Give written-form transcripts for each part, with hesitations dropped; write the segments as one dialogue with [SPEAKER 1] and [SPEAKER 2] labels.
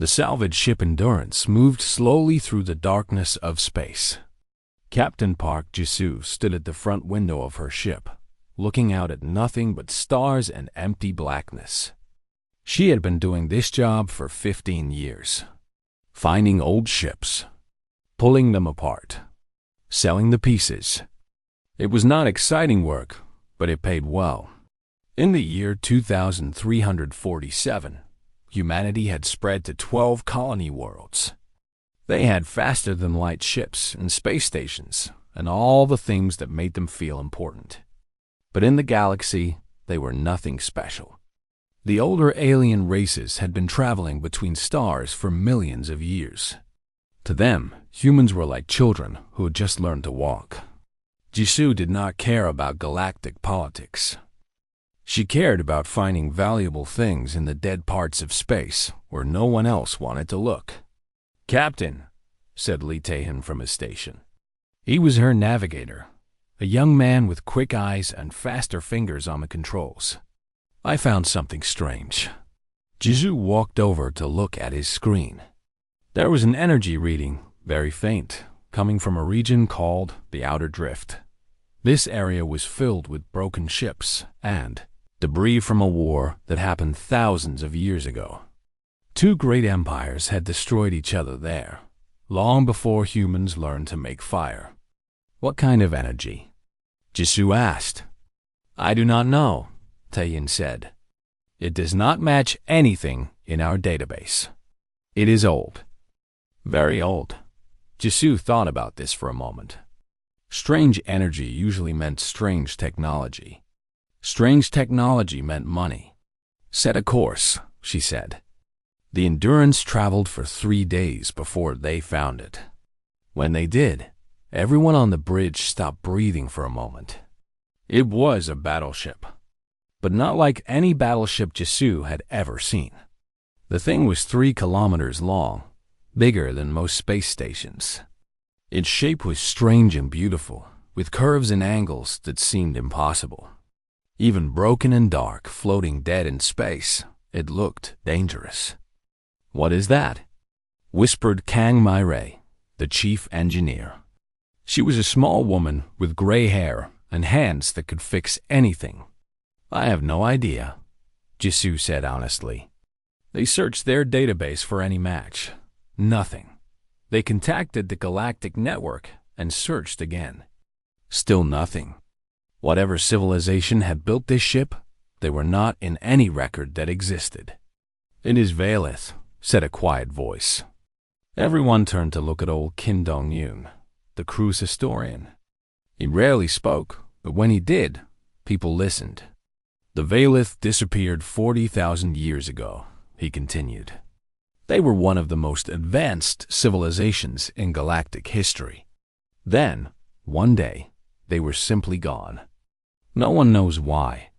[SPEAKER 1] The salvage ship Endurance moved slowly through the darkness of space. Captain Park Jisoo stood at the front window of her ship, looking out at nothing but stars and empty blackness. She had been doing this job for 15 years, finding old ships, pulling them apart, selling the pieces. It was not exciting work, but it paid well. In the year 2347, humanity had spread to 12 colony worlds. They had faster-than-light ships and space stations and all the things that made them feel important. But in the galaxy, they were nothing special. The older alien races had been traveling between stars for millions of years. To them, humans were like children who had just learned to walk. Jisoo did not care about galactic politics. She cared about finding valuable things in the dead parts of space where no one else wanted to look. "Captain," said Lee Tae-hin from his station. He was her navigator, a young man with quick eyes and faster fingers on the controls. "I found something strange." Jisoo walked over to look at his screen. There was an energy reading, very faint, coming from a region called the Outer Drift. This area was filled with broken ships and debris from a war that happened thousands of years ago. Two great empires had destroyed each other there, long before humans learned to make fire. "What kind of energy?" Jisoo asked. "I do not know," Tae-hin said. "It does not match anything in our database. It is old." Very old. Jisoo thought about this for a moment. Strange energy usually meant strange technology. Strange technology meant money. "Set a course," she said. The Endurance traveled for 3 days before they found it. When they did, everyone on the bridge stopped breathing for a moment. It was a battleship, but not like any battleship Jisoo had ever seen. The thing was 3 kilometers long, bigger than most space stations. Its shape was strange and beautiful, with curves and angles that seemed impossible. Even broken and dark, floating dead in space, it looked dangerous. "What is that?" whispered Kang Myrae, the chief engineer. She was a small woman with gray hair and hands that could fix anything. "I have no idea," Jisoo said honestly. They searched their database for any match. Nothing. They contacted the Galactic Network and searched again. Still nothing. Whatever civilization had built this ship, they were not in any record that existed. "It is Valeth," said a quiet voice. Everyone turned to look at old Kim Dong-yoon, the crew's historian. He rarely spoke, but when he did, people listened. "The Valeth disappeared 40,000 years ago," he continued. "They were one of the most advanced civilizations in galactic history. Then, one day, they were simply gone. No one knows why.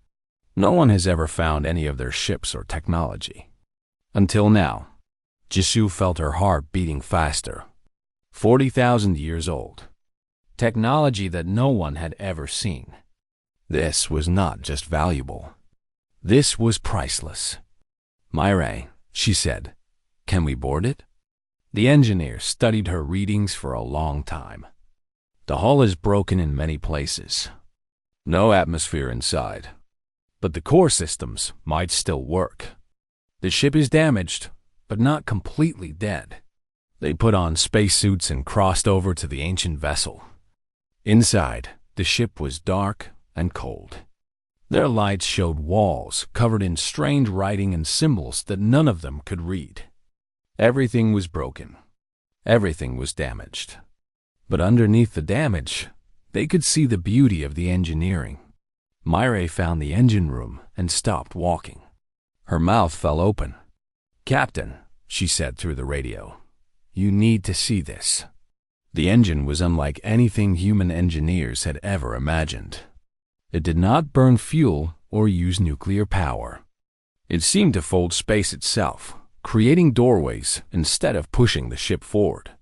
[SPEAKER 1] No one has ever found any of their ships or technology. Until now." Jisoo felt her heart beating faster. 40,000 years old. Technology that no one had ever seen. This was not just valuable. This was priceless. "Myrae," she said, "can we board it?" The engineer studied her readings for a long time. "The hull is broken in many places. No atmosphere inside. But the core systems might still work. The ship is damaged, but not completely dead." They put on spacesuits and crossed over to the ancient vessel. Inside, the ship was dark and cold. Their lights showed walls covered in strange writing and symbols that none of them could read. Everything was broken. Everything was damaged. But underneath the damage, they could see the beauty of the engineering. Myrae found the engine room and stopped walking. Her mouth fell open. "Captain," she said through the radio, "you need to see this." The engine was unlike anything human engineers had ever imagined. It did not burn fuel or use nuclear power. It seemed to fold space itself, creating doorways instead of pushing the ship forward.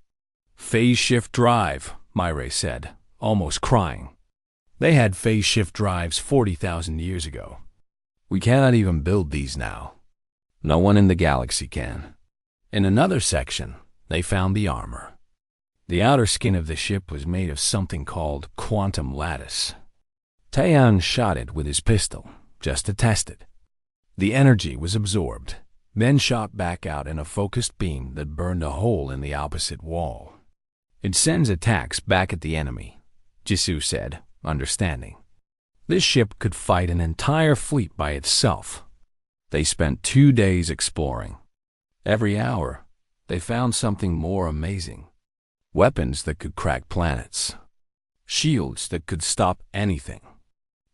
[SPEAKER 1] "Phase shift drive," Myrae said, almost crying. They had phase shift drives 40,000 years ago. "We cannot even build these now. No one in the galaxy can. In another section, they found the armor. The outer skin of the ship was made of something called quantum lattice. Taeyeon shot it with his pistol, just to test it. The energy was absorbed, then shot back out in a focused beam that burned a hole in the opposite wall. It sends attacks back at the enemy, Jisoo said, understanding. This ship could fight an entire fleet by itself. They spent 2 days exploring. Every hour, they found something more amazing. Weapons that could crack planets. Shields that could stop anything.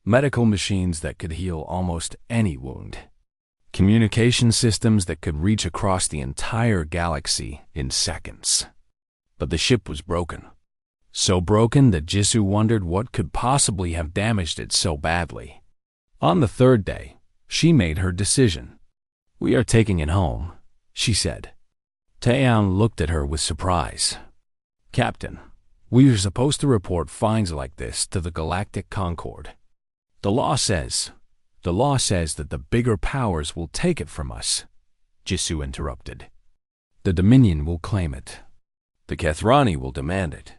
[SPEAKER 1] Medical machines that could heal almost any wound. Communication systems that could reach across the entire galaxy in seconds. But the ship was broken. So broken that Jisoo wondered what could possibly have damaged it so badly. On the 3rd day, she made her decision. "We are taking it home," she said. Taeyeon looked at her with surprise. "Captain, we are supposed to report finds like this to the Galactic Concord. The law says that the bigger powers will take it from us," Jisoo interrupted. "The Dominion will claim it. The Kethrani will demand it.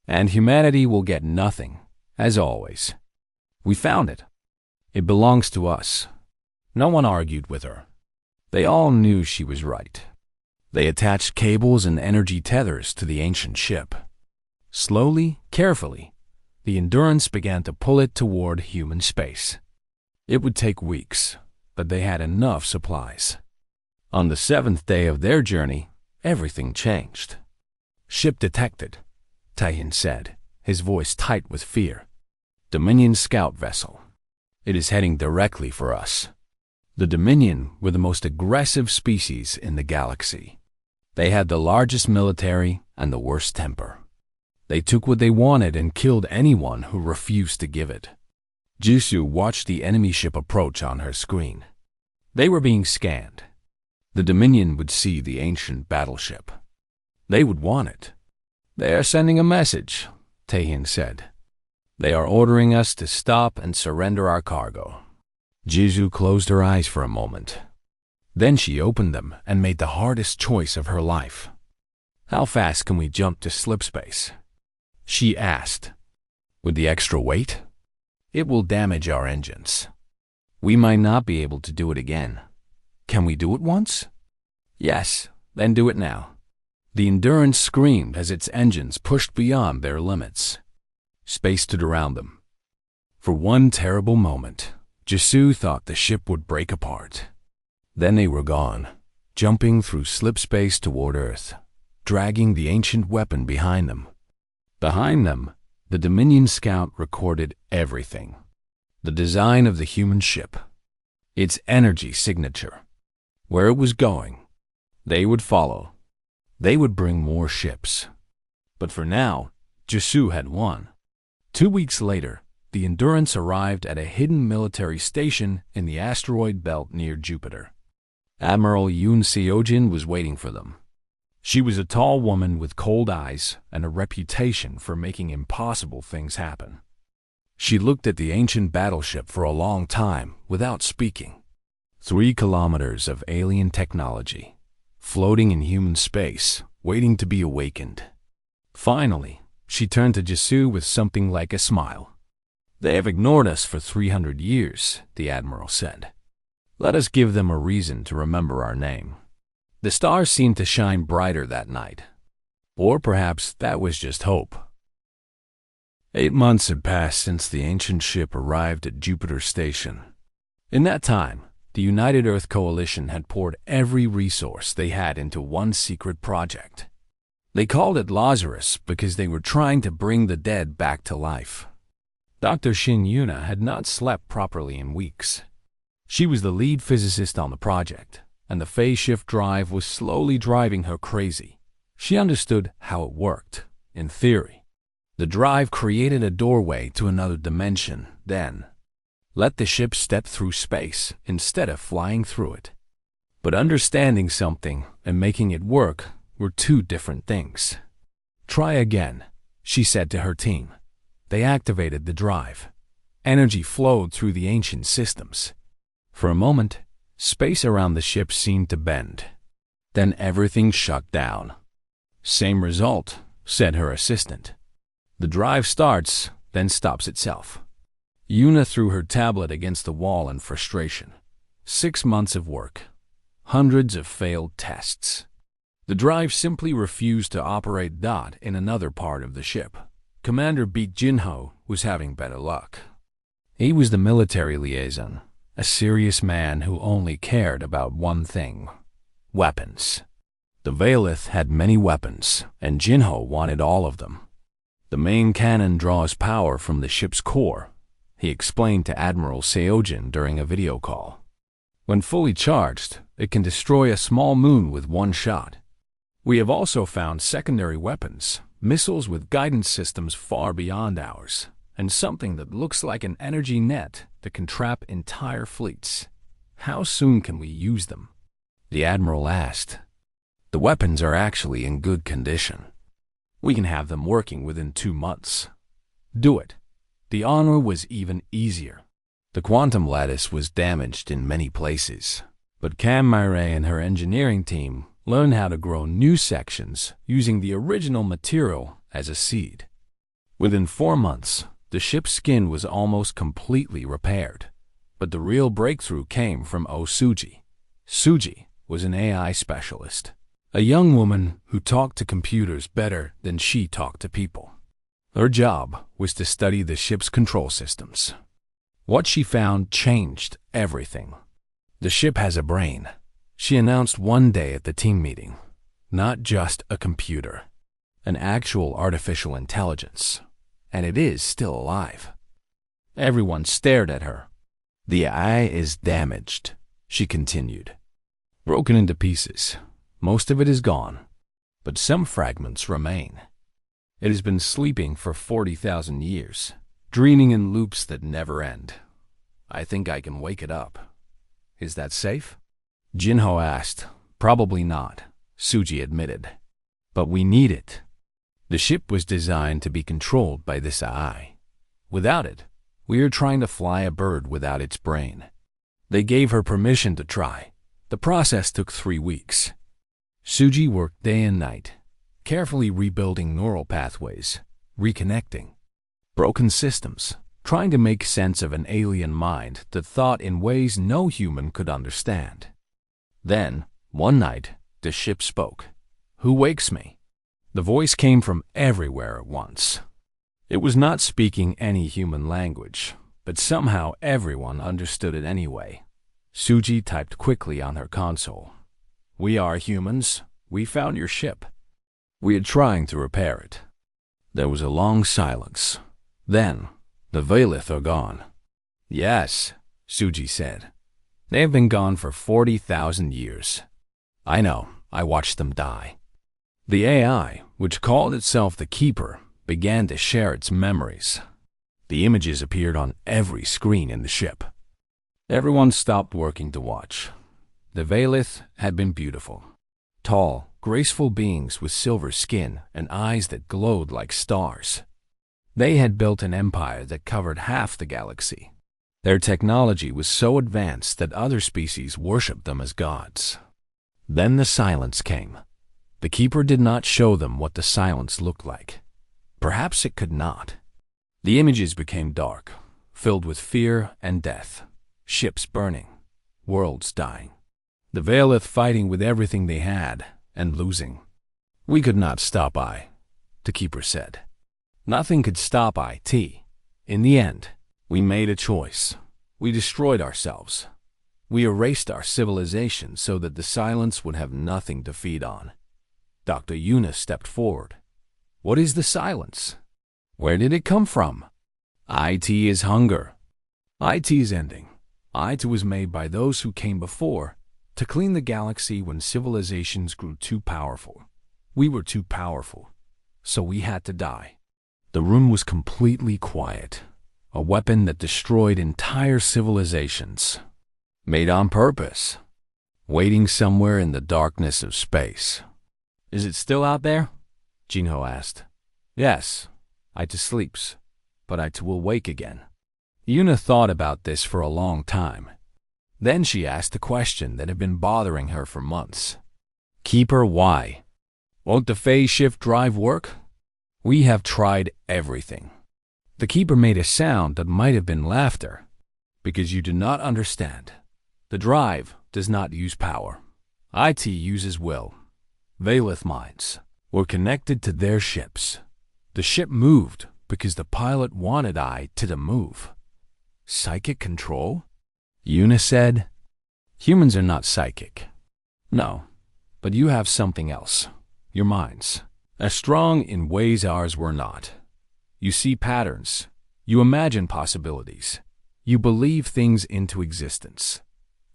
[SPEAKER 1] And humanity will get nothing, as always. We found it. It belongs to us." No one argued with her. They all knew she was right. They attached cables and energy tethers to the ancient ship. Slowly, carefully, the Endurance began to pull it toward human space. It would take weeks, but they had enough supplies. On the 7th day of their journey, everything changed. "Ship detected," Taeyeon said, his voice tight with fear. "Dominion scout vessel. It is heading directly for us." The Dominion were the most aggressive species in the galaxy. They had the largest military and the worst temper. They took what they wanted and killed anyone who refused to give it. Jisoo watched the enemy ship approach on her screen. They were being scanned. The Dominion would see the ancient battleship. They would want it. "They are sending a message," Taeyeon said. "They are ordering us to stop and surrender our cargo." Jisoo closed her eyes for a moment. Then she opened them and made the hardest choice of her life. "How fast can we jump to slip space?" she asked. "With the extra weight? It will damage our engines. We might not be able to do it again. Can we do it once?" "Yes, then do it now." The Endurance screamed as its engines pushed beyond their limits. Space stood around them. For one terrible moment, Jisoo thought the ship would break apart. Then they were gone, jumping through slip space toward Earth, dragging the ancient weapon behind them. Behind them, the Dominion scout recorded everything. The design of the human ship, its energy signature, where it was going. They would follow. They would bring more ships. But for now, Jisoo had won. 2 weeks later, the Endurance arrived at a hidden military station in the asteroid belt near Jupiter. Admiral Yoon Seojin was waiting for them. She was a tall woman with cold eyes and a reputation for making impossible things happen. She looked at the ancient battleship for a long time without speaking. 3 kilometers of alien technology, floating in human space, waiting to be awakened. Finally, she turned to Jisoo with something like a smile. "They have ignored us for 300 years, the Admiral said. "Let us give them a reason to remember our name." The stars seemed to shine brighter that night. Or perhaps that was just hope. 8 months had passed since the ancient ship arrived at Jupiter Station. In that time, the United Earth Coalition had poured every resource they had into one secret project. They called it Lazarus because they were trying to bring the dead back to life. Dr. Shin Yuna had not slept properly in weeks. She was the lead physicist on the project, and the phase shift drive was slowly driving her crazy. She understood how it worked, in theory. The drive created a doorway to another dimension, then let the ship step through space instead of flying through it. But understanding something and making it work were 2 different things. "Try again," she said to her team. They activated the drive. Energy flowed through the ancient systems. For a moment, space around the ship seemed to bend. Then everything shut down. Same result, said her assistant. The drive starts, then stops itself. Yuna threw her tablet against the wall in frustration. 6 months of work. Hundreds of failed tests. The drive simply refused to operate. In another part of the ship, Commander Beat Jinho was having better luck. He was the military liaison, a serious man who only cared about one thing: weapons. The Valith had many weapons, and Jinho wanted all of them. The main cannon draws power from the ship's core, he explained to Admiral Seojin during a video call. When fully charged, it can destroy a small moon with one shot. We have also found secondary weapons, missiles with guidance systems far beyond ours, and something that looks like an energy net that can trap entire fleets. How soon can we use them? The Admiral asked. The weapons are actually in good condition. We can have them working within 2 months. Do it. The honor was even easier. The quantum lattice was damaged in many places, but Cam Mireille and her engineering team learned how to grow new sections using the original material as a seed. Within 4 months, the ship's skin was almost completely repaired. But the real breakthrough came from Suji. Suji was an AI specialist, a young woman who talked to computers better than she talked to people. Her job was to study the ship's control systems. What she found changed everything. The ship has a brain, she announced one day at the team meeting. Not just a computer, an actual artificial intelligence. And it is still alive. Everyone stared at her. The eye is damaged, she continued. Broken into pieces. Most of it is gone, but some fragments remain. It has been sleeping for 40,000 years, dreaming in loops that never end. I think I can wake it up. Is that safe? Jinho asked. Probably not, Suji admitted. But we need it. The ship was designed to be controlled by this AI. Without it, we are trying to fly a bird without its brain. They gave her permission to try. The process took 3 weeks. Suji worked day and night, carefully rebuilding neural pathways, reconnecting broken systems, trying to make sense of an alien mind that thought in ways no human could understand. Then, one night, the ship spoke. Who wakes me? The voice came from everywhere at once. It was not speaking any human language, but somehow everyone understood it anyway. Suji typed quickly on her console. We are humans. We found your ship. We are trying to repair it. There was a long silence. Then, the Valith are gone. Yes, Suji said. They have been gone for 40,000 years. I know, I watched them die. The AI, which called itself the Keeper, began to share its memories. The images appeared on every screen in the ship. Everyone stopped working to watch. The Valith had been beautiful. Tall, graceful beings with silver skin and eyes that glowed like stars. They had built an empire that covered half the galaxy. Their technology was so advanced that other species worshipped them as gods. Then the silence came. The Keeper did not show them what the silence looked like. Perhaps it could not. The images became dark, filled with fear and death. Ships burning, worlds dying. The Valith fighting with everything they had and losing. We could not stop the Keeper said. Nothing could stop IT. In the end, we made a choice. We destroyed ourselves. We erased our civilization so that the silence would have nothing to feed on. Dr. Yuna stepped forward. What is the silence? Where did it come from? IT is hunger. IT is ending. IT was made by those who came before to clean the galaxy when civilizations grew too powerful. We were too powerful, so we had to die. The room was completely quiet. A weapon that destroyed entire civilizations. Made on purpose. Waiting somewhere in the darkness of space. Is it still out there? Jinho asked. Yes, IT sleeps, but IT will wake again. Yuna thought about this for a long time. Then she asked a question that had been bothering her for months. Keeper, why? Won't the phase shift drive work? We have tried everything. The keeper made a sound that might have been laughter. Because you do not understand. The drive does not use power. IT uses will. Valeth minds were connected to their ships. The ship moved because the pilot wanted to move. Psychic control? Una said. Humans are not psychic. No, but you have something else. Your minds. As strong in ways ours were not. You see patterns. You imagine possibilities. You believe things into existence.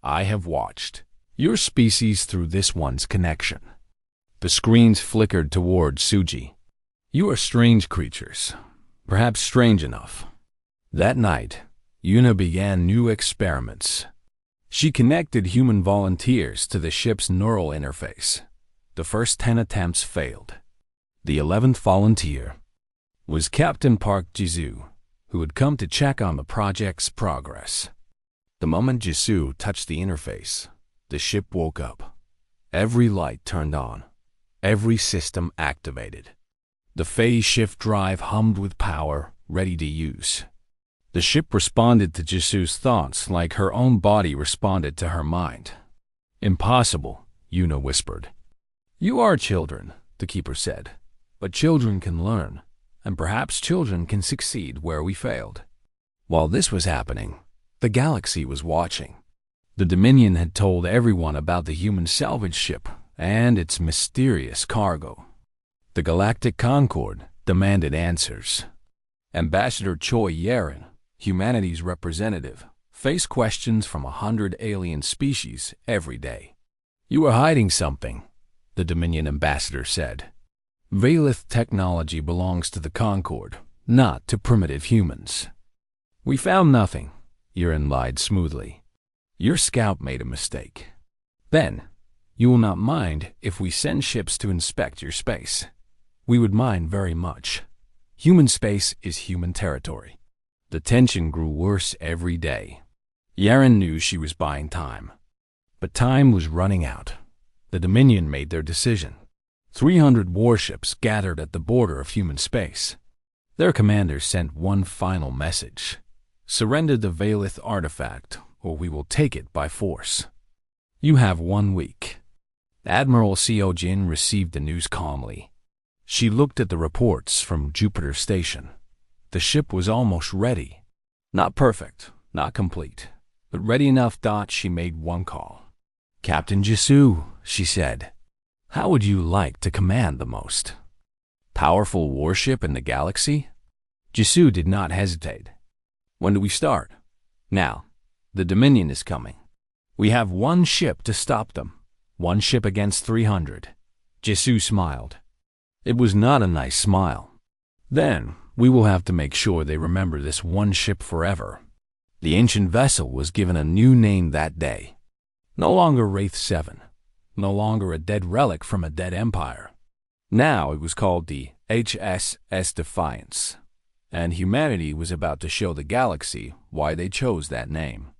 [SPEAKER 1] I have watched your species through this one's connection. The screens flickered toward Suji. You are strange creatures, perhaps strange enough. That night, Una began new experiments. She connected human volunteers to the ship's neural interface. The first 10 attempts failed. The 11th volunteer was Captain Park Jisoo, who had come to check on the project's progress. The moment Jisoo touched the interface, the ship woke up. Every light turned on. Every system activated. The phase shift drive hummed with power, ready to use. The ship responded to Jisoo's thoughts like her own body responded to her mind. Impossible, Una whispered. You are children, the keeper said, but children can learn, and perhaps children can succeed where we failed. While this was happening, the galaxy was watching. The Dominion had told everyone about the human salvage ship and its mysterious cargo. The Galactic Concord demanded answers. Ambassador Choi Yaren, humanity's representative, faced questions from 100 alien species every day. You are hiding something, the Dominion ambassador said. Valeth technology belongs to the Concord, not to primitive humans. We found nothing, Yaren lied smoothly. Your scout made a mistake. Then, you will not mind if we send ships to inspect your space. We would mind very much. Human space is human territory. The tension grew worse every day. Yaren knew she was buying time. But time was running out. The Dominion made their decision. 300 warships gathered at the border of human space. Their commander sent one final message. Surrender the Valeth artifact, or we will take it by force. You have 1 week. Admiral Seo-jin received the news calmly. She looked at the reports from Jupiter Station. The ship was almost ready. Not perfect, not complete, but ready enough. She made one call. Captain Jisoo, she said, how would you like to command the most powerful warship in the galaxy? Jisoo did not hesitate. When do we start? Now. The Dominion is coming. We have 1 ship to stop them. 1 ship against 300. Jisoo smiled. It was not a nice smile. Then, we will have to make sure they remember this 1 ship forever. The ancient vessel was given a new name that day. No longer Wraith 7. No longer a dead relic from a dead empire. Now it was called the HSS Defiance. And humanity was about to show the galaxy why they chose that name.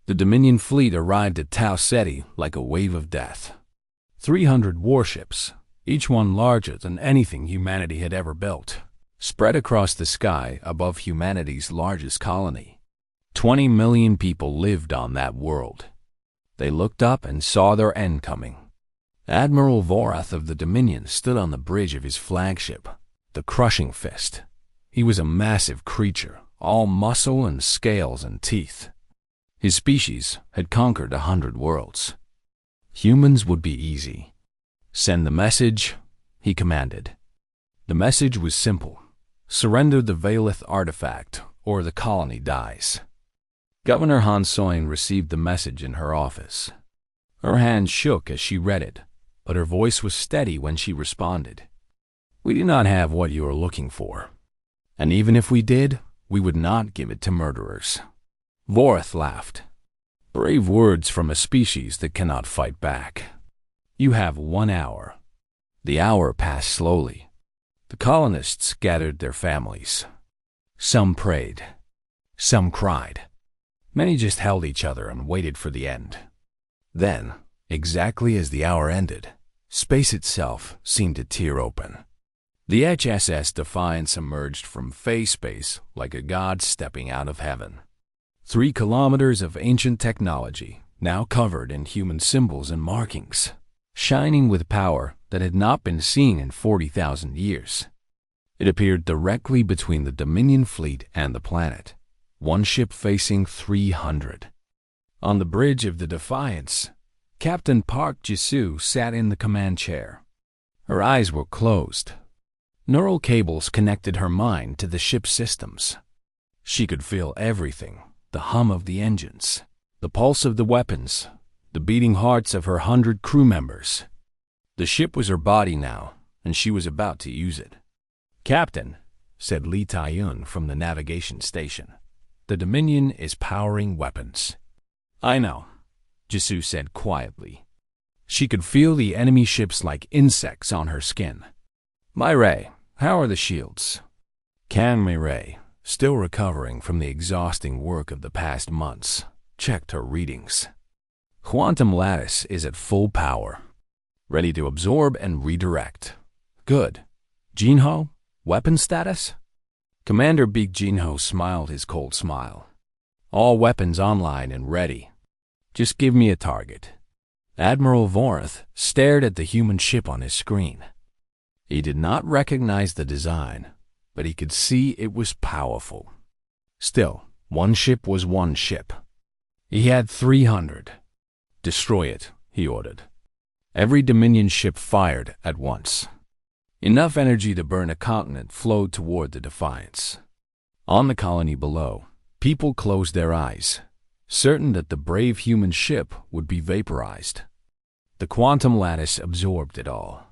[SPEAKER 1] The Dominion fleet arrived at Tau Ceti like a wave of death. 300 warships, each one larger than anything humanity had ever built, spread across the sky above humanity's largest colony. 20 million people lived on that world. They looked up and saw their end coming. Admiral Vorath of the Dominion stood on the bridge of his flagship, the Crushing Fist. He was a massive creature, all muscle and scales and teeth. His species had conquered 100 worlds. Humans would be easy. Send the message, he commanded. The message was simple. Surrender the Valeth artifact, or the colony dies. Governor Han Soin received the message in her office. Her hand shook as she read it, but her voice was steady when she responded. We do not have what you are looking for. And even if we did, we would not give it to murderers. Vorath laughed. Brave words from a species that cannot fight back. You have 1 hour. The hour passed slowly. The colonists gathered their families. Some prayed. Some cried. Many just held each other and waited for the end. Then, exactly as the hour ended, Space itself seemed to tear open. The HSS Defiance emerged from phase space like a god stepping out of heaven. 3 kilometers of ancient technology, now covered in human symbols and markings, shining with power that had not been seen in 40,000 years. It appeared directly between the Dominion fleet and the planet, one ship facing 300. On the bridge of the Defiance, Captain Park Jisoo sat in the command chair. Her eyes were closed. Neural cables connected her mind to the ship's systems. She could feel everything, the hum of the engines, the pulse of the weapons, the beating hearts of her 100 crew members. The ship was her body now, and she was about to use it. "Captain," said Lee Tai-yun from the navigation station, "the Dominion is powering weapons." "I know," Jisoo said quietly. She could feel the enemy ships like insects on her skin. "Mireille, how are the shields?" Can Mireille, still recovering from the exhausting work of the past months, checked her readings. "Quantum lattice is at full power, ready to absorb and redirect." "Good. Jinho, weapon status?" Commander Big Jinho smiled his cold smile. "All weapons online and ready. Just give me a target." Admiral Vorath stared at the human ship on his screen. He did not recognize the design, but he could see it was powerful. Still, one ship was one ship. He had 300. "Destroy it," he ordered. Every Dominion ship fired at once. Enough energy to burn a continent flowed toward the Defiance. On the colony below, people closed their eyes, certain that the brave human ship would be vaporized. The quantum lattice absorbed it all.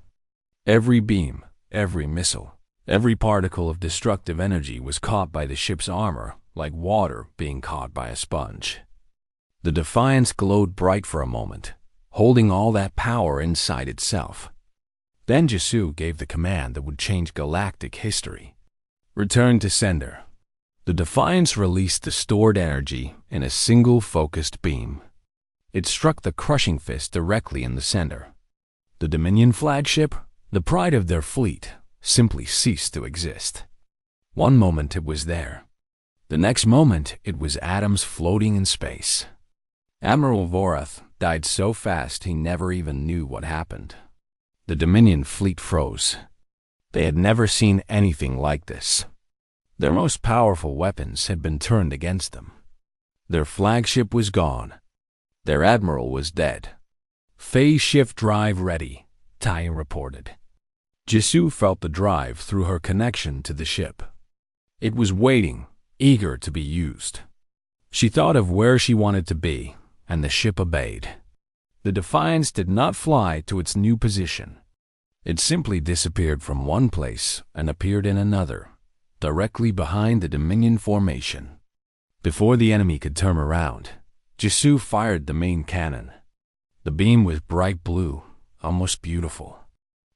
[SPEAKER 1] Every beam, every missile, every particle of destructive energy was caught by the ship's armor like water being caught by a sponge. The Defiance glowed bright for a moment, holding all that power inside itself. Then Jisoo gave the command that would change galactic history. "Return to sender." The Defiance released the stored energy in a single focused beam. It struck the crushing fist directly in the center. The Dominion flagship, the pride of their fleet, simply ceased to exist. One moment it was there. The next moment it was atoms floating in space. Admiral Vorath died so fast he never even knew what happened. The Dominion fleet froze. They had never seen anything like this. Their most powerful weapons had been turned against them. Their flagship was gone. Their admiral was dead. "Phase shift drive ready," Tai reported. Jisoo felt the drive through her connection to the ship. It was waiting, eager to be used. She thought of where she wanted to be, and the ship obeyed. The Defiance did not fly to its new position. It simply disappeared from one place and appeared in another, directly behind the Dominion formation. Before the enemy could turn around, Jisoo fired the main cannon. The beam was bright blue, almost beautiful.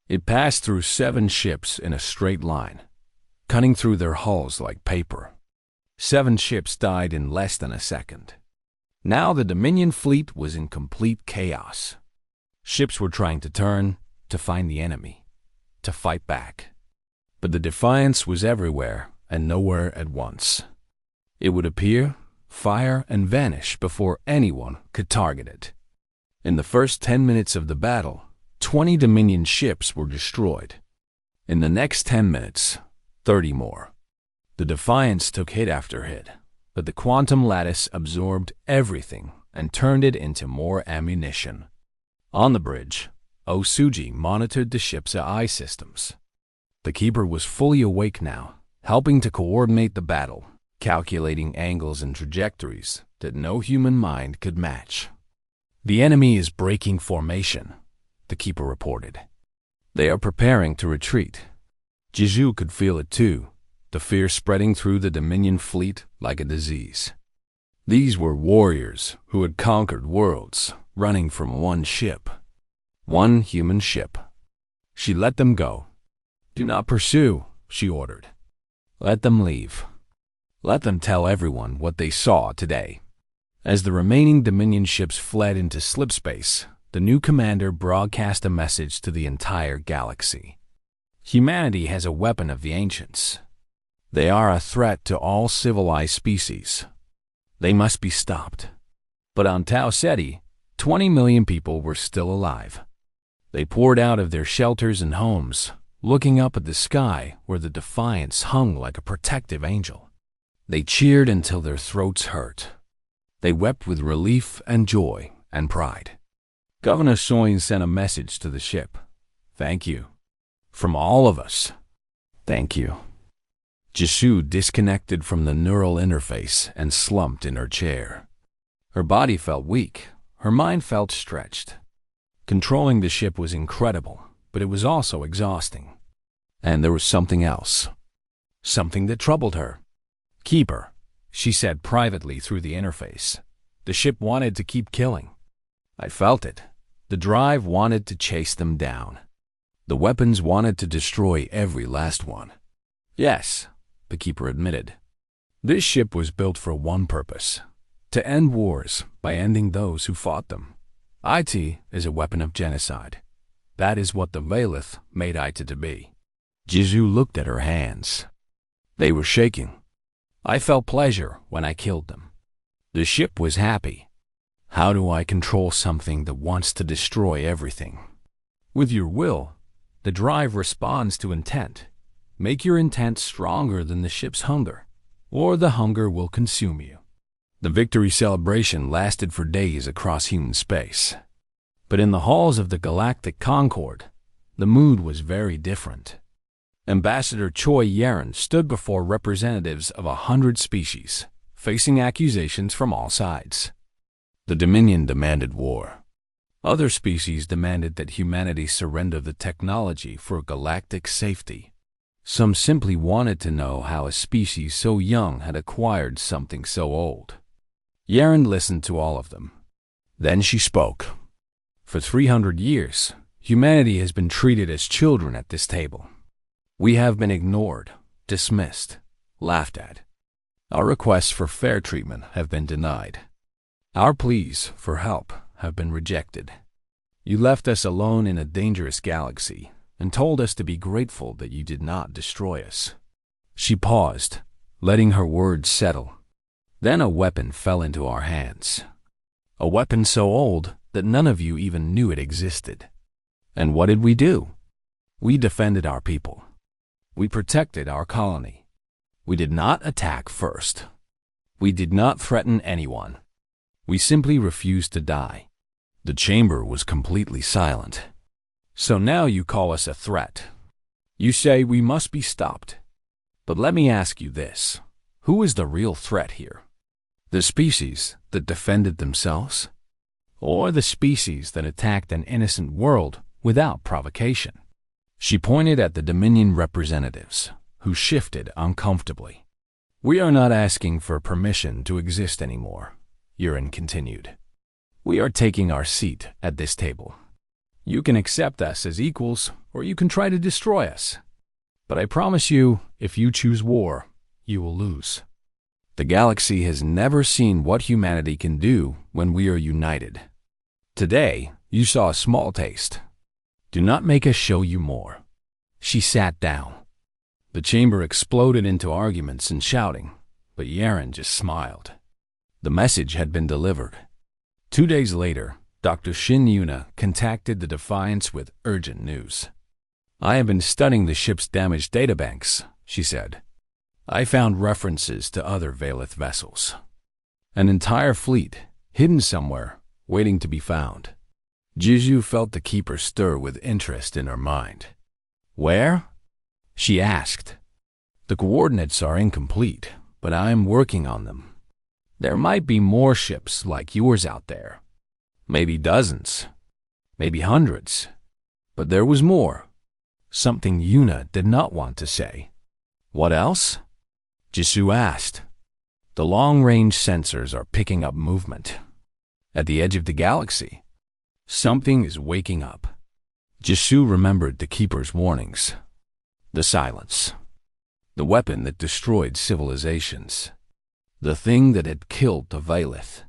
[SPEAKER 1] It passed through 7 ships in a straight line, cutting through their hulls like paper. 7 ships died in less than a second. Now the Dominion fleet was in complete chaos. Ships were trying to turn, to find the enemy, to fight back. But the Defiance was everywhere and nowhere at once. It would appear, fire, and vanish before anyone could target it. In the first 10 minutes of the battle, 20 Dominion ships were destroyed. In the next 10 minutes, 30 more. The Defiance took hit after hit, but the quantum lattice absorbed everything and turned it into more ammunition. On the bridge, Osuji monitored the ship's AI systems. The keeper was fully awake now, helping to coordinate the battle, calculating angles and trajectories that no human mind could match. "The enemy is breaking formation," the keeper reported. "They are preparing to retreat." Jisoo could feel it too, the fear spreading through the Dominion fleet like a disease. These were warriors who had conquered worlds, running from one ship. One human ship. She let them go. "Do not pursue," she ordered. "Let them leave. Let them tell everyone what they saw today." As the remaining Dominion ships fled into slipspace, the new commander broadcast a message to the entire galaxy. Humanity has a weapon of the ancients. They are a threat to all civilized species. They must be stopped. But on Tau Ceti, 20 million people were still alive. They poured out of their shelters and homes, looking up at the sky where the Defiance hung like a protective angel. They cheered until their throats hurt. They wept with relief and joy and pride. Governor Soin sent a message to the ship. Thank you. From all of us. Thank you. Jisoo disconnected from the neural interface and slumped in her chair. Her body felt weak. Her mind felt stretched. Controlling the ship was incredible, but it was also exhausting. And there was something else. Something that troubled her. Keeper, she said privately through the interface. The ship wanted to keep killing. I felt it. The drive wanted to chase them down. The weapons wanted to destroy every last one. Yes, the Keeper admitted. This ship was built for one purpose: to end wars by ending those who fought them. IT is a weapon of genocide. That is what the Valeth made IT to be. Jisoo looked at her hands. They were shaking. I felt pleasure when I killed them. The ship was happy. How do I control something that wants to destroy everything? With your will, the drive responds to intent. Make your intent stronger than the ship's hunger, or the hunger will consume you. The victory celebration lasted for days across human space. But in the halls of the Galactic Concord, the mood was very different. Ambassador Choi Yaren stood before representatives of 100 species, facing accusations from all sides. The Dominion demanded war. Other species demanded that humanity surrender the technology for galactic safety. Some simply wanted to know how a species so young had acquired something so old. Yaren listened to all of them. Then she spoke. For 300 years, humanity has been treated as children at this table. We have been ignored, dismissed, laughed at. Our requests for fair treatment have been denied. Our pleas for help have been rejected. You left us alone in a dangerous galaxy and told us to be grateful that you did not destroy us. She paused, letting her words settle. Then a weapon fell into our hands. A weapon so old that none of you even knew it existed. And what did we do? We defended our people. We protected our colony. We did not attack first. We did not threaten anyone. We simply refused to die. The chamber was completely silent. So now you call us a threat. You say we must be stopped. But let me ask you this. Who is the real threat here? The species that defended themselves? Or the species that attacked an innocent world without provocation? She pointed at the Dominion representatives, who shifted uncomfortably. We are not asking for permission to exist anymore, Yaren continued. We are taking our seat at this table. You can accept us as equals, or you can try to destroy us. But I promise you, if you choose war, you will lose. The galaxy has never seen what humanity can do when we are united. Today, you saw a small taste. Do not make us show you more. She sat down. The chamber exploded into arguments and shouting, but Yaren just smiled. The message had been delivered. 2 days later, Dr. Shin Yuna contacted the Defiance with urgent news. I have been studying the ship's damaged databanks, she said. I found references to other Valeth vessels. An entire fleet, hidden somewhere, waiting to be found. Jisoo felt the Keeper stir with interest in her mind. Where? She asked. The coordinates are incomplete, but I am working on them. There might be more ships like yours out there. Maybe dozens. Maybe hundreds. But there was more. Something Yuna did not want to say. What else? Jisoo asked. The long-range sensors are picking up movement. At the edge of the galaxy, something is waking up. Jisoo remembered the Keeper's warnings. The silence. The weapon that destroyed civilizations. The thing that had killed the Valeth.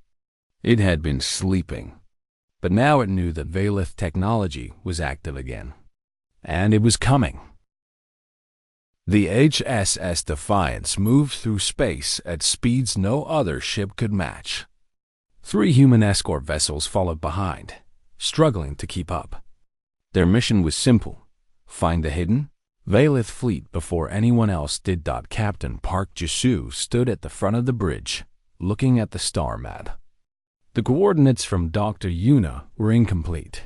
[SPEAKER 1] It had been sleeping. But now it knew that Valith technology was active again. And it was coming. The HSS Defiance moved through space at speeds no other ship could match. 3 human escort vessels followed behind, struggling to keep up. Their mission was simple: find the hidden Valith fleet before anyone else did. Captain Park Jisoo stood at the front of the bridge, looking at the star map. The coordinates from Dr. Yuna were incomplete,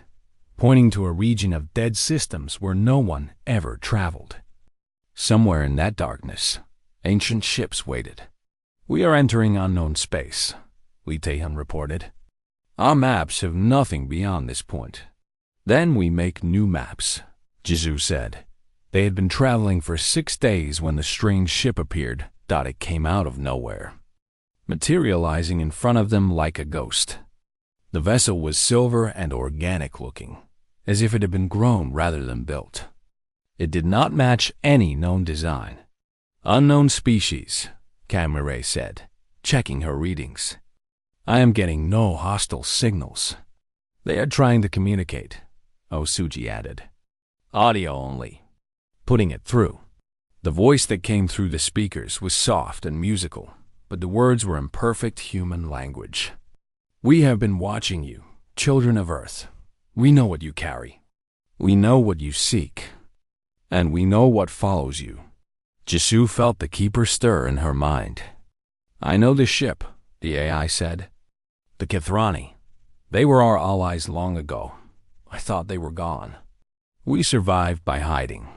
[SPEAKER 1] pointing to a region of dead systems where no one ever traveled. Somewhere in that darkness, ancient ships waited. "We are entering unknown space," Lee Tae-hyun reported. "Our maps have nothing beyond this point. Then we make new maps," Jisoo said. They had been traveling for 6 days when the strange ship appeared. It came out of nowhere, materializing in front of them like a ghost. The vessel was silver and organic looking, as if it had been grown rather than built. It did not match any known design. "Unknown species," Kamire said, checking her readings. "I am getting no hostile signals." "They are trying to communicate," Osuji added. "Audio only." Putting it through. The voice that came through the speakers was soft and musical, but the words were in perfect human language. "We have been watching you, children of Earth. We know what you carry. We know what you seek. And we know what follows you." Jisoo felt the keeper stir in her mind. "I know this ship," the AI said. "The Kethrani. They were our allies long ago. I thought they were gone. We survived by hiding."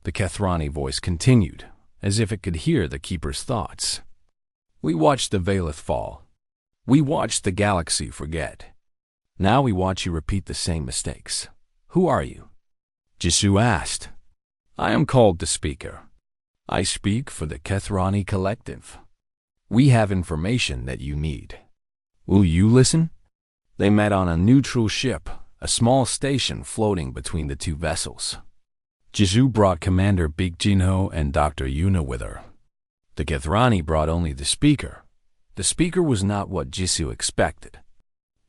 [SPEAKER 1] The Kethrani voice continued, as if it could hear the keeper's thoughts. "We watched the Valith fall. We watched the galaxy forget. Now we watch you repeat the same mistakes. Who are you?" Jisoo asked. "I am called the Speaker. I speak for the Kethrani Collective. We have information that you need. Will you listen?" They met on a neutral ship, a small station floating between the 2 vessels. Jisoo brought Commander Big Jinho and Dr. Yuna with her. The Kethrani brought only the Speaker. The Speaker was not what Jisoo expected.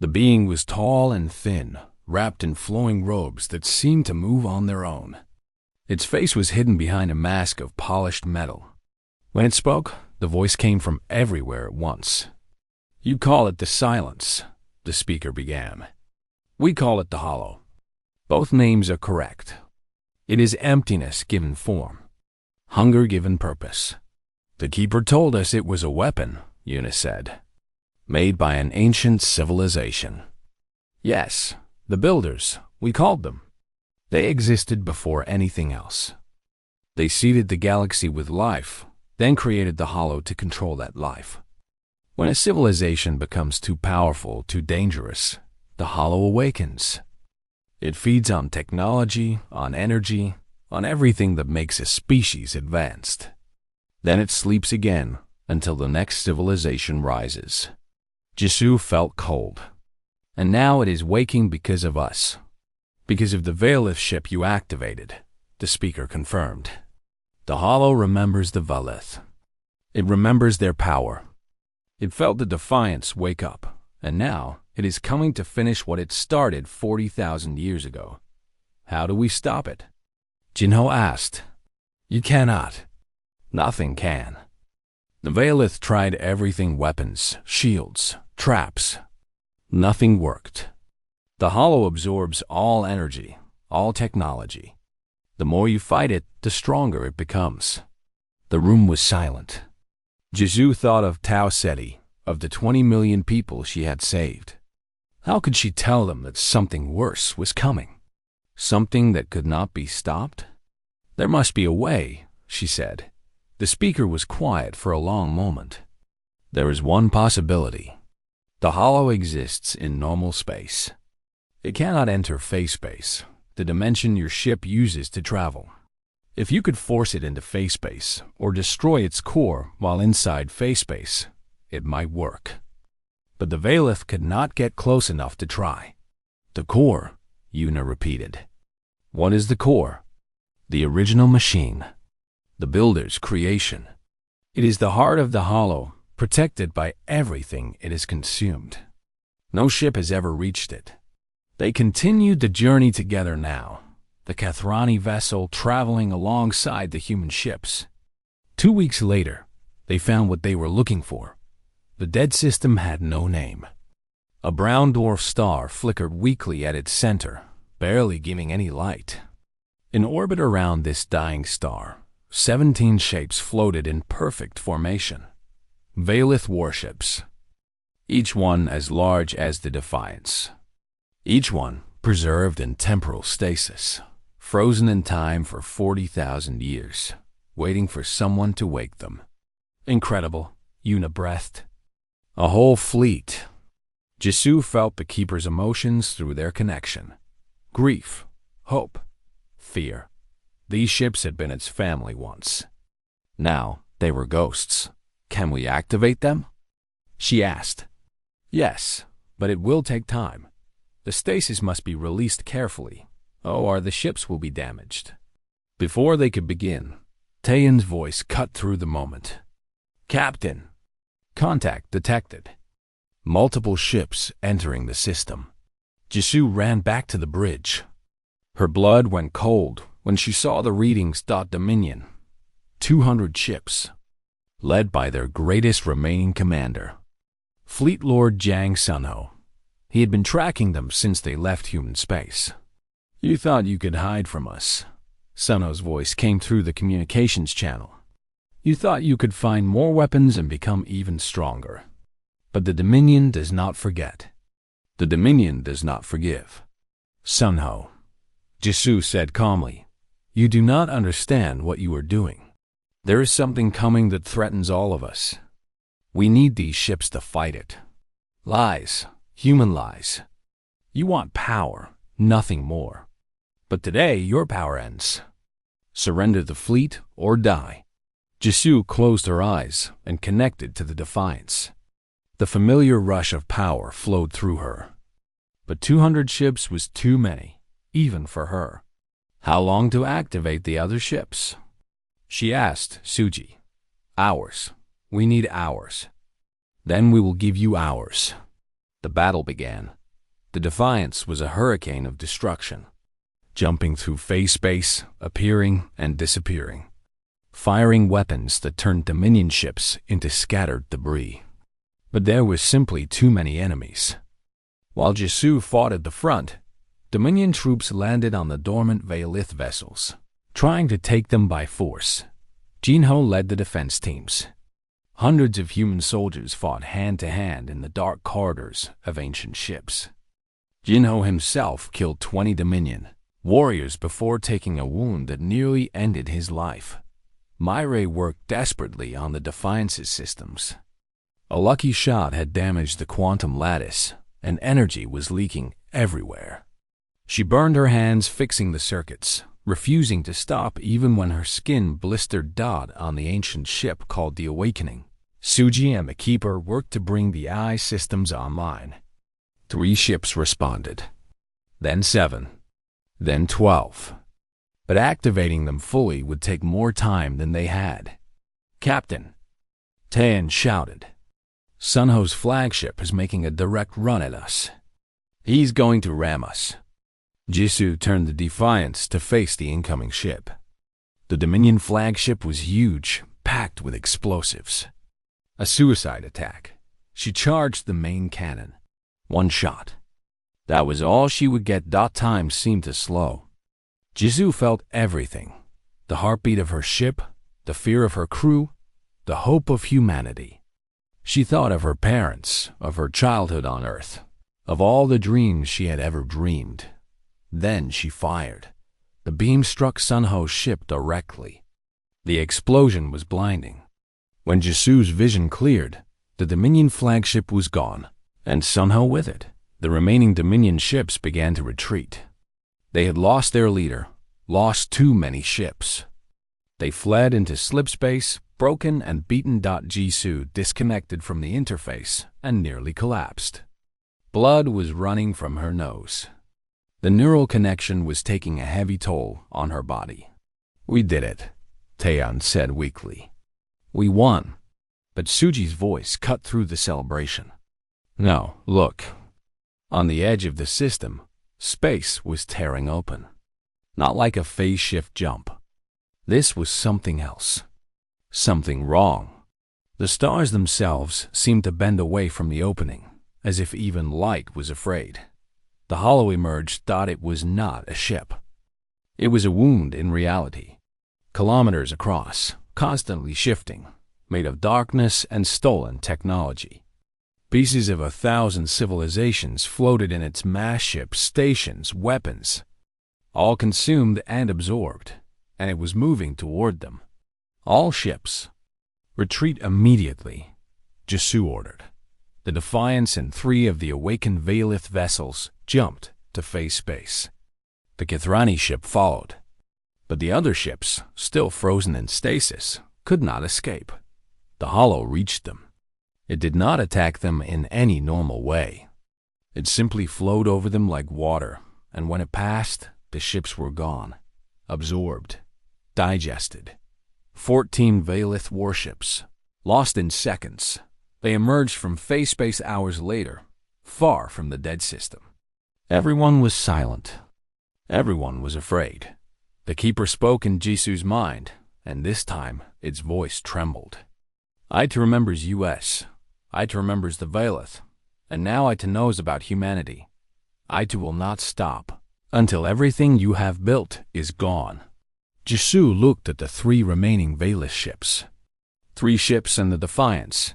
[SPEAKER 1] The being was tall and thin, wrapped in flowing robes that seemed to move on their own. Its face was hidden behind a mask of polished metal. When it spoke, the voice came from everywhere at once. "You call it the Silence," the Speaker began. "We call it the Hollow. Both names are correct. It is emptiness given form, hunger given purpose. The Keeper told us it was a weapon," Yuna said, "made by an ancient civilization." "Yes, the Builders, we called them. They existed before anything else. They seeded the galaxy with life, then created the Hollow to control that life. When a civilization becomes too powerful, too dangerous, the Hollow awakens. It feeds on technology, on energy, on everything that makes a species advanced. Then it sleeps again until the next civilization rises." Jisoo felt cold. "And now it is waking because of us. Because of the Valith ship you activated," the Speaker confirmed. "The Hollow remembers the Valith. It remembers their power. It felt the Defiance wake up, and now it is coming to finish what it started 40,000 years ago. How do we stop it?" Jinho asked. "You cannot. Nothing can. The Valith tried everything: weapons, shields, traps. Nothing worked. The Hollow absorbs all energy, all technology. The more you fight it, the stronger it becomes." The room was silent. Jisoo thought of Tao Seti, of the 20 million people she had saved. How could she tell them that something worse was coming? Something that could not be stopped? "There must be a way," she said. The Speaker was quiet for a long moment. "There is one possibility. The Hollow exists in normal space. It cannot enter phase space, the dimension your ship uses to travel. If you could force it into phase space or destroy its core while inside phase space, it might work. But the Valith could not get close enough to try." "The core," Yuna repeated. "What is the core?" "The original machine. The Builder's creation. It is the heart of the Hollow, protected by everything it has consumed. No ship has ever reached it. They continued the journey together now, the Kathrani vessel traveling alongside the human ships. 2 weeks later, they found what they were looking for. The dead system had no name. A brown dwarf star flickered weakly at its center, barely giving any light. In orbit around this dying star, 17 shapes floated in perfect formation. Valith warships, each one as large as the Defiance. Each one preserved in temporal stasis, frozen in time for 40,000 years, waiting for someone to wake them. Incredible, Una-breathed. A whole fleet. Jisoo felt the Keeper's emotions through their connection. Grief, hope, fear. These ships had been its family once. Now they were ghosts. Can we activate them? She asked. Yes, but it will take time. The stasis must be released carefully, or the ships will be damaged. Before they could begin, Taeyeon's voice cut through the moment. Captain! Contact detected. Multiple ships entering the system. Jisoo ran back to the bridge. Her blood went cold when she saw the readings. Dominion. 200 ships, led by their greatest remaining commander, Fleet Lord Jang Sunho. He had been tracking them since they left human space. You thought you could hide from us. Sunho's voice came through the communications channel. You thought you could find more weapons and become even stronger. But the Dominion does not forget. The Dominion does not forgive. Sunho, Jisoo said calmly, you do not understand what you are doing. There is something coming that threatens all of us. We need these ships to fight it. Lies, human lies. You want power, nothing more. But today your power ends. Surrender the fleet or die. Jisoo closed her eyes and connected to the Defiance. The familiar rush of power flowed through her. But 200 ships was too many, even for her. How long to activate the other ships? She asked Suji. Hours. We need hours. Then we will give you hours. The battle began. The Defiance was a hurricane of destruction, jumping through phase space, appearing and disappearing, firing weapons that turned Dominion ships into scattered debris. But there were simply too many enemies. While Jisoo fought at the front, Dominion troops landed on the dormant Valith vessels, trying to take them by force. Jinho led the defense teams. Hundreds of human soldiers fought hand-to-hand in the dark corridors of ancient ships. Jinho himself killed 20 Dominion warriors before taking a wound that nearly ended his life. Myre worked desperately on the Defiance's systems. A lucky shot had damaged the quantum lattice, and energy was leaking everywhere. She burned her hands fixing the circuits, refusing to stop even when her skin blistered. On the ancient ship called the Awakening, Suji and the Keeper worked to bring the AI systems online. 3 ships responded, then 7, then 12. But activating them fully would take more time than they had. Captain, Taeyeon shouted. Sunho's flagship is making a direct run at us. He's going to ram us. Jisoo turned the Defiance to face the incoming ship. The Dominion flagship was huge, packed with explosives. A suicide attack. She charged the main cannon. 1 shot. That was all she would get. Time seemed to slow. Jisoo felt everything. The heartbeat of her ship, the fear of her crew, the hope of humanity. She thought of her parents, of her childhood on Earth, of all the dreams she had ever dreamed. Then she fired. The beam struck Sunho's ship directly. The explosion was blinding. When Jisoo's vision cleared, the Dominion flagship was gone, and Sunho with it. The remaining Dominion ships began to retreat. They had lost their leader, lost too many ships. They fled into slipspace, broken and beaten. Jisoo disconnected from the interface and nearly collapsed. Blood was running from her nose. The neural connection was taking a heavy toll on her body. We did it, Taeyeon said weakly. We won. But Suji's voice cut through the celebration. No, look. On the edge of the system, Space was tearing open. Not like a phase shift jump. This was something else. Something wrong. The stars themselves seemed to bend away from the opening, as if even light was afraid. The hollow emerged thought it was not a ship. It was a wound in reality, kilometers across, constantly shifting, made of darkness and stolen technology. Pieces of 1,000 civilizations floated in its mass ships, stations, weapons, all consumed and absorbed, and it was moving toward them. All ships, retreat immediately, Jisu ordered. The Defiance and 3 of the awakened Valith vessels jumped to face space. The Kithrani ship followed, but the other ships, still frozen in stasis, could not escape. The hollow reached them. It did not attack them in any normal way. It simply flowed over them like water, and when it passed, the ships were gone, absorbed, digested. 14 Valith warships, lost in seconds. They emerged from phase space hours later, far from the dead system. Everyone was silent. Everyone was afraid. The Keeper spoke in Jisu's mind, and this time its voice trembled. It remembers US. It remembers the Valith, and now it knows about humanity. It will not stop until everything you have built is gone. Jisu looked at the 3 remaining Valith ships. 3 ships and the Defiance.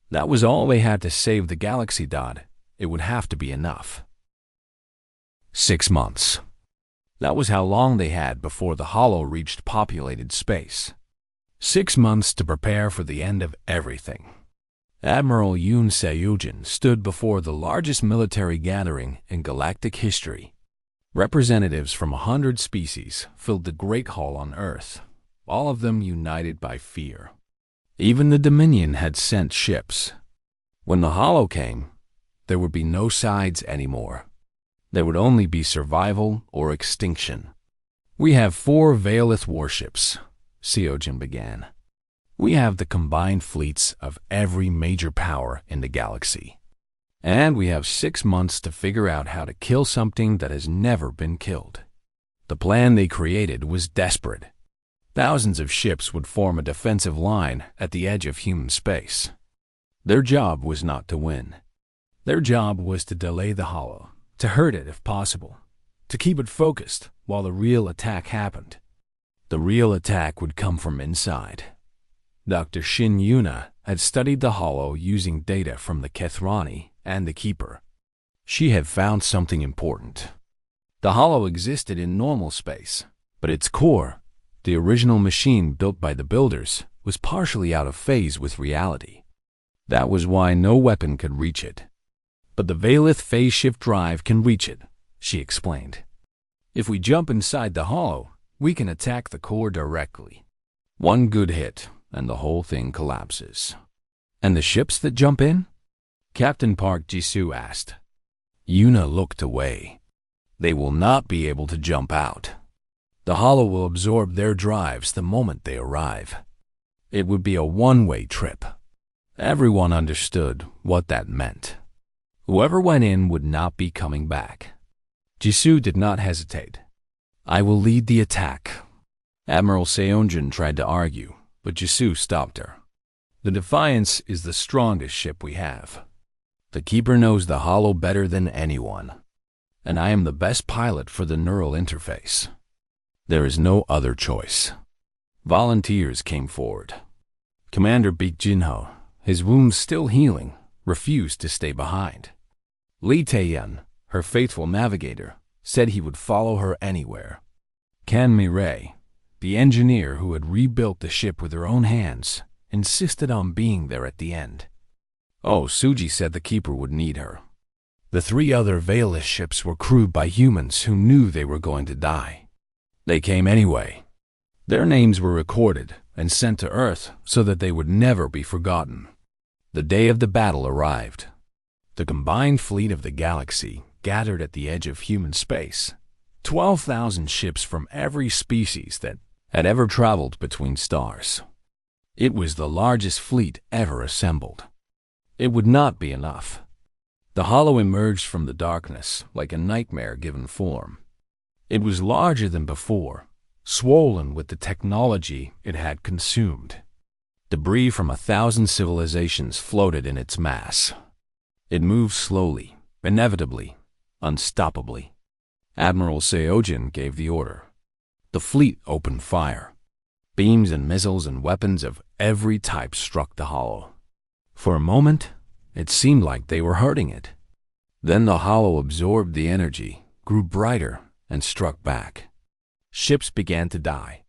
[SPEAKER 1] That was all they had to save the galaxy. It would have to be enough. 6 months. That was how long they had before the hollow reached populated space. 6 months to prepare for the end of everything. Admiral Yoon Se-Eugene stood before the largest military gathering in galactic history. Representatives from 100 species filled the Great Hall on Earth, all of them united by fear. Even the Dominion had sent ships. When the hollow came, there would be no sides anymore. There would only be survival or extinction. We have 4 Valith warships, Se-Eugene began. We have the combined fleets of every major power in the galaxy. And we have 6 months to figure out how to kill something that has never been killed. The plan they created was desperate. Thousands of ships would form a defensive line at the edge of human space. Their job was not to win. Their job was to delay the hollow, to hurt it if possible, to keep it focused while the real attack happened. The real attack would come from inside. Dr. Shin Yuna had studied the hollow using data from the Kithrani and the Keeper. She had found something important. The hollow existed in normal space, but its core, the original machine built by the builders, was partially out of phase with reality. That was why no weapon could reach it. But the Valith phase shift drive can reach it, she explained. If we jump inside the hollow, we can attack the core directly. One good hit, and the whole thing collapses. And the ships that jump in? Captain Park Jisu asked. Yuna looked away. They will not be able to jump out. The hollow will absorb their drives the moment they arrive. It would be a one-way trip. Everyone understood what that meant. Whoever went in would not be coming back. Jisu did not hesitate. I will lead the attack. Admiral Se-Eugene tried to argue, but Jisu stopped her. The Defiance is the strongest ship we have. The Keeper knows the hollow better than anyone, and I am the best pilot for the neural interface. There is no other choice. Volunteers came forward. Commander Baek Jinho, his wounds still healing, refused to stay behind. Lee Tae-yun, her faithful navigator, said he would follow her anywhere. Kan Mi-rae, the engineer who had rebuilt the ship with her own hands, insisted on being there at the end. Oh, Suji said the Keeper would need her. The 3 other Valith ships were crewed by humans who knew they were going to die. They came anyway. Their names were recorded and sent to Earth so that they would never be forgotten. The day of the battle arrived. The combined fleet of the galaxy gathered at the edge of human space. 12,000 ships from every species that had ever traveled between stars. It was the largest fleet ever assembled. It would not be enough. The hollow emerged from the darkness like a nightmare given form. It was larger than before, swollen with the technology it had consumed. Debris from 1,000 civilizations floated in its mass. It moved slowly, inevitably, unstoppably. Admiral Seojin gave the order. The fleet opened fire. Beams and missiles and weapons of every type struck the hollow. For a moment, it seemed like they were hurting it. Then the hollow absorbed the energy, grew brighter, and struck back. Ships began to die.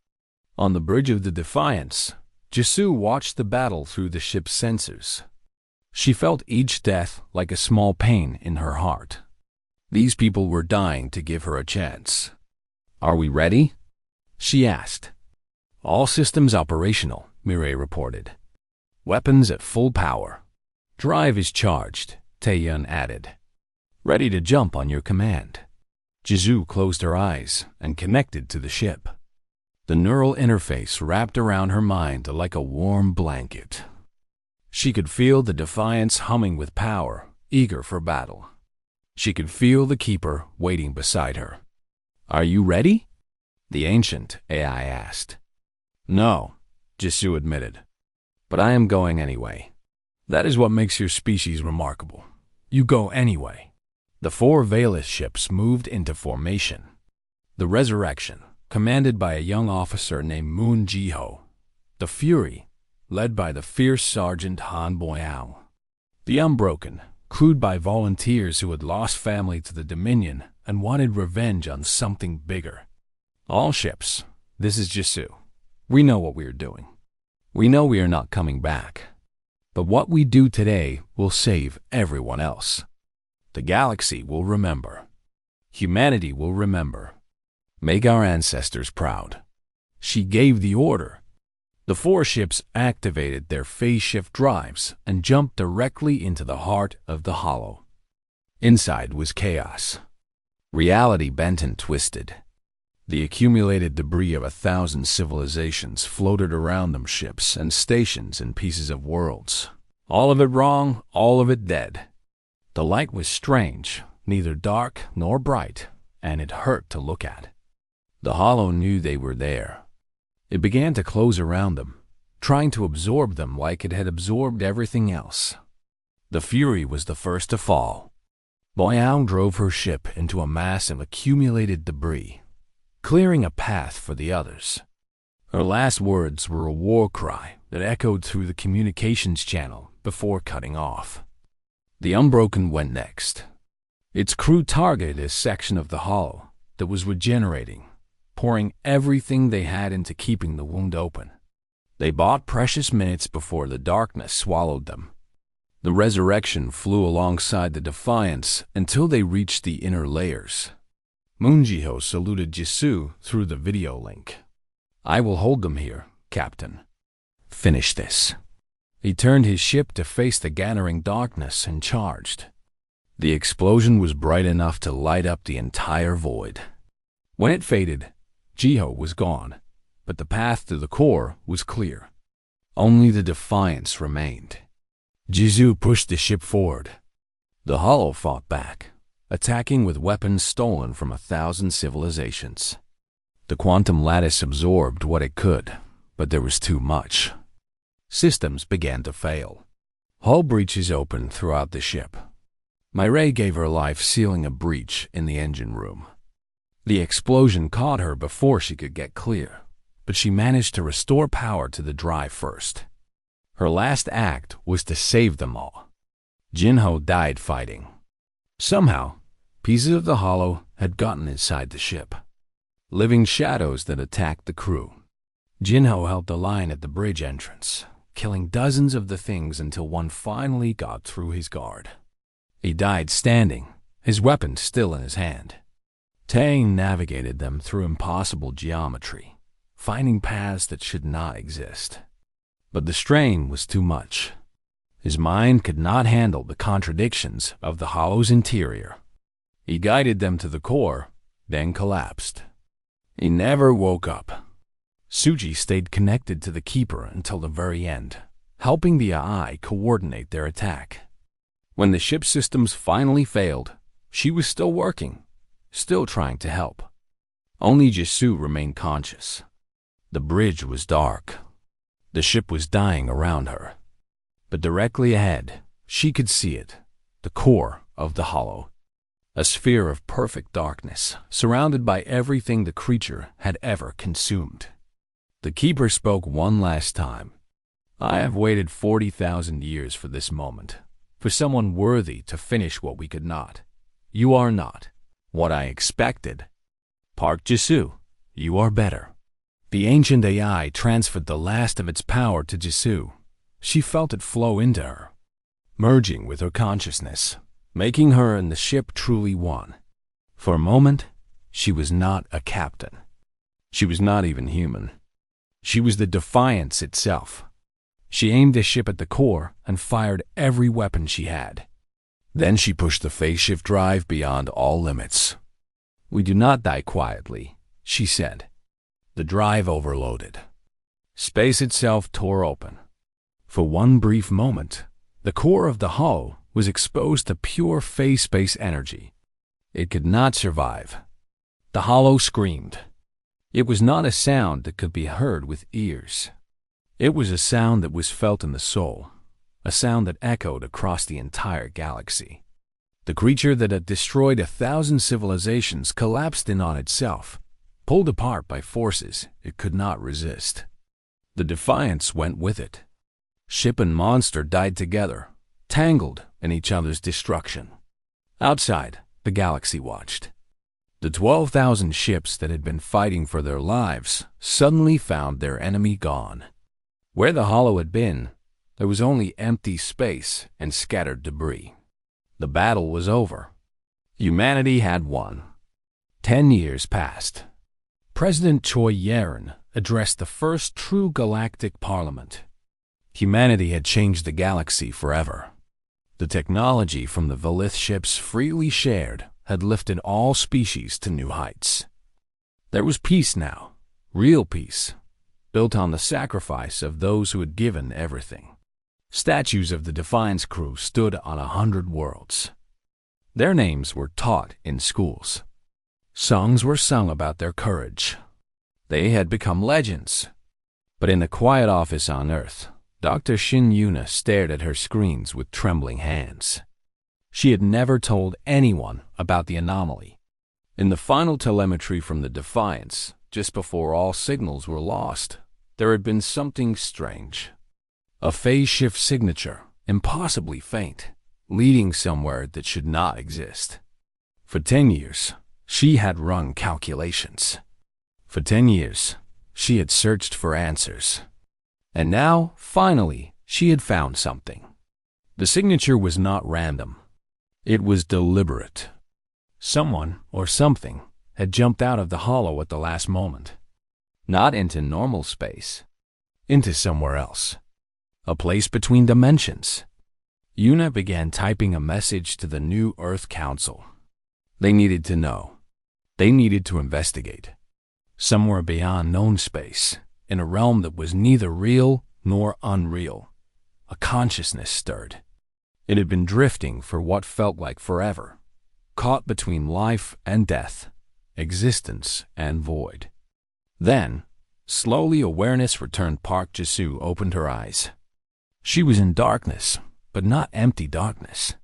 [SPEAKER 1] On the bridge of the Defiance, Jisoo watched the battle through the ship's sensors. She felt each death like a small pain in her heart. These people were dying to give her a chance. "Are we ready?" she asked. "All systems operational," Mireille reported. "Weapons at full power. Drive is charged," Taeyun added. "Ready to jump on your command." Jisoo closed her eyes and connected to the ship. The neural interface wrapped around her mind like a warm blanket. She could feel the Defiance humming with power, eager for battle. She could feel the Keeper waiting beside her. "Are you ready?" the ancient AI asked. "No," Jisoo admitted. "But I am going anyway. That is what makes your species remarkable. You go anyway." The 4 Veilus ships moved into formation. The Resurrection, commanded by a young officer named Moon Jiho. The Fury, led by the fierce Sergeant Han Boyao. The Unbroken, crewed by volunteers who had lost family to the Dominion and wanted revenge on something bigger. All ships, this is Jisoo. We know what we are doing. We know we are not coming back. But what we do today will save everyone else. The galaxy will remember. Humanity will remember. Make our ancestors proud. She gave the order. The 4 ships activated their phase shift drives and jumped directly into the heart of the hollow. Inside was chaos. Reality bent and twisted. The accumulated debris of 1,000 civilizations floated around them, ships and stations and pieces of worlds. All of it wrong, all of it dead. The light was strange, neither dark nor bright, and it hurt to look at. The hollow knew they were there. It began to close around them, trying to absorb them like it had absorbed everything else. The Fury was the first to fall. Boyang drove her ship into a mass of accumulated debris, clearing a path for the others. Her last words were a war cry that echoed through the communications channel before cutting off. The Unbroken went next. Its crew targeted a section of the hollow that was regenerating, pouring everything they had into keeping the wound open. They bought precious minutes before the darkness swallowed them. The Resurrection flew alongside the Defiance until they reached the inner layers. Moonjiho saluted Jisoo through the video link. "I will hold them here, Captain. Finish this." He turned his ship to face the gathering darkness and charged. The explosion was bright enough to light up the entire void. When it faded, Jiho was gone, but the path to the core was clear. Only the Defiance remained. Jisoo pushed the ship forward. The hollow fought back, attacking with weapons stolen from 1,000 civilizations. The quantum lattice absorbed what it could, but there was too much. Systems began to fail. Hull breaches opened throughout the ship. Mireille gave her life sealing a breach in the engine room. The explosion caught her before she could get clear, but she managed to restore power to the drive first. Her last act was to save them all. Jinho died fighting. Somehow, pieces of the hollow had gotten inside the ship. Living shadows that attacked the crew. Jinho held the line at the bridge entrance, killing dozens of the things until one finally got through his guard. He died standing, his weapon still in his hand. Taeng navigated them through impossible geometry, finding paths that should not exist. But the strain was too much. His mind could not handle the contradictions of the hollow's interior. He guided them to the core, then collapsed. He never woke up. Suji stayed connected to the Keeper until the very end, helping the AI coordinate their attack. When the ship systems finally failed, she was still working, still trying to help. Only Jisoo remained conscious. The bridge was dark. The ship was dying around her. But directly ahead, she could see it, the core of the hollow. A sphere of perfect darkness, surrounded by everything the creature had ever consumed. The keeper spoke one last time. I have waited 40,000 years for this moment, for someone worthy to finish what we could not. You are not what I expected. Park Jisoo, you are better. The ancient AI transferred the last of its power to Jisoo. She felt it flow into her, merging with her consciousness, making her and the ship truly one. For a moment, she was not a captain. She was not even human. She was the Defiance itself. She aimed the ship at the core and fired every weapon she had. Then she pushed the phase shift drive beyond all limits. We do not die quietly, she said. The drive overloaded. Space itself tore open. For one brief moment, the core of the hull was exposed to pure phase space energy. It could not survive. The hollow screamed. It was not a sound that could be heard with ears. It was a sound that was felt in the soul, a sound that echoed across the entire galaxy. The creature that had destroyed 1,000 civilizations collapsed in on itself, pulled apart by forces it could not resist. The Defiance went with it. Ship and monster died together, tangled in each other's destruction. Outside, the galaxy watched. The 12,000 ships that had been fighting for their lives suddenly found their enemy gone. Where the hollow had been, there was only empty space and scattered debris. The battle was over. Humanity had won. 10 years passed. President Choi Yeren addressed the first true galactic parliament. Humanity had changed the galaxy forever. The technology from the Velith ships freely shared had lifted all species to new heights. There was peace now, real peace, built on the sacrifice of those who had given everything. Statues of the Defiance crew stood on 100 worlds. Their names were taught in schools. Songs were sung about their courage. They had become legends. But in the quiet office on Earth, Dr. Shin Yuna stared at her screens with trembling hands. She had never told anyone about the anomaly. In the final telemetry from the Defiance, just before all signals were lost, there had been something strange. A phase shift signature, impossibly faint, leading somewhere that should not exist. For 10 years, she had run calculations. For 10 years, she had searched for answers. And now, finally, she had found something. The signature was not random. It was deliberate. Someone or something had jumped out of the hollow at the last moment. Not into normal space. Into somewhere else. A place between dimensions. Yuna began typing a message to the new Earth Council. They needed to know. They needed to investigate. Somewhere beyond known space, in a realm that was neither real nor unreal, a consciousness stirred. It had been drifting for what felt like forever, caught between life and death, existence and void. Then, slowly awareness returned. Park Jisoo opened her eyes. She was in darkness, but not empty darkness.